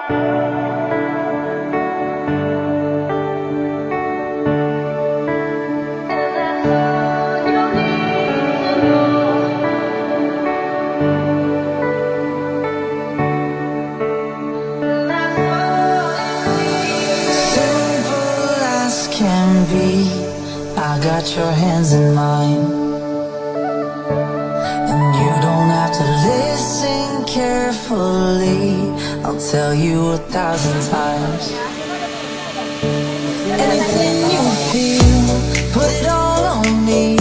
I got your hands in mine, and you don't have to listen carefully. I'll tell you 1,000 times. Anything you feel, put it all on me.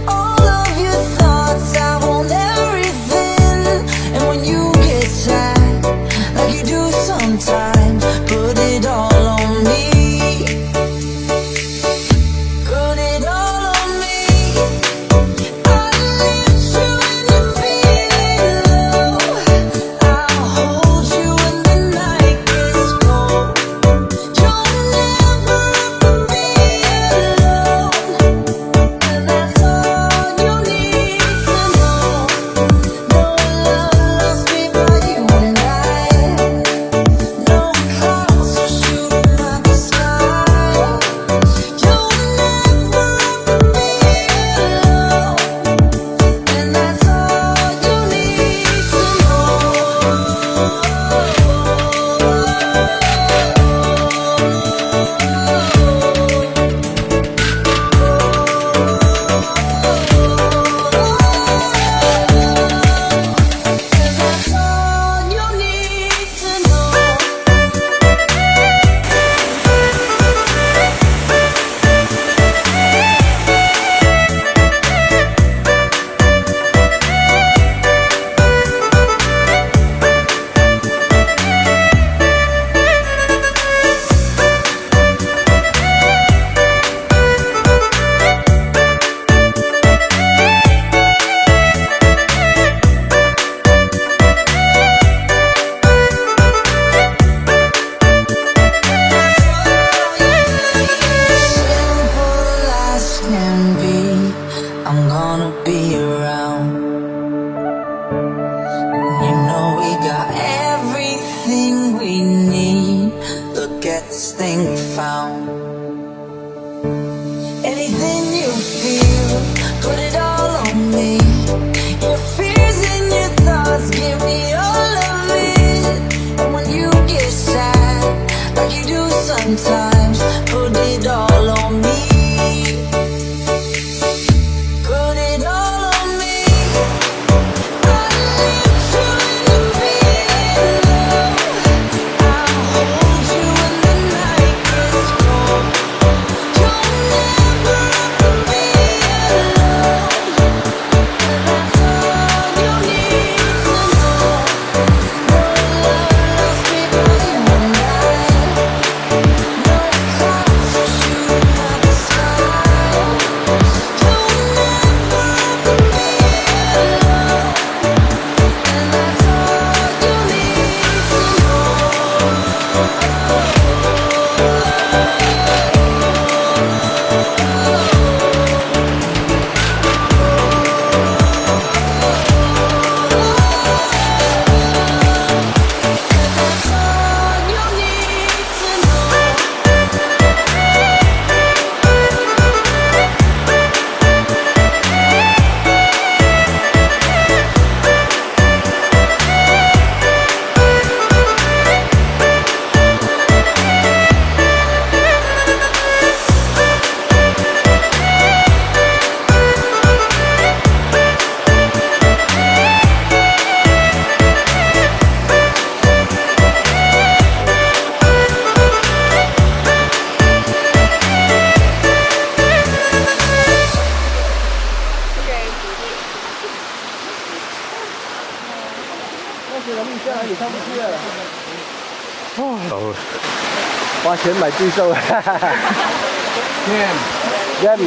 All of your thoughts, I want everything. And when you get sad, like you do sometimes, put it all on me. I'm gonna be around. You know we got everything we need. Look at this thing we found. Anything you feel, put it all on me. Your fears and your thoughts, give me all of it. And when you get sad, like you do sometimes, put it all on me. Hoa 钱买罪受，dân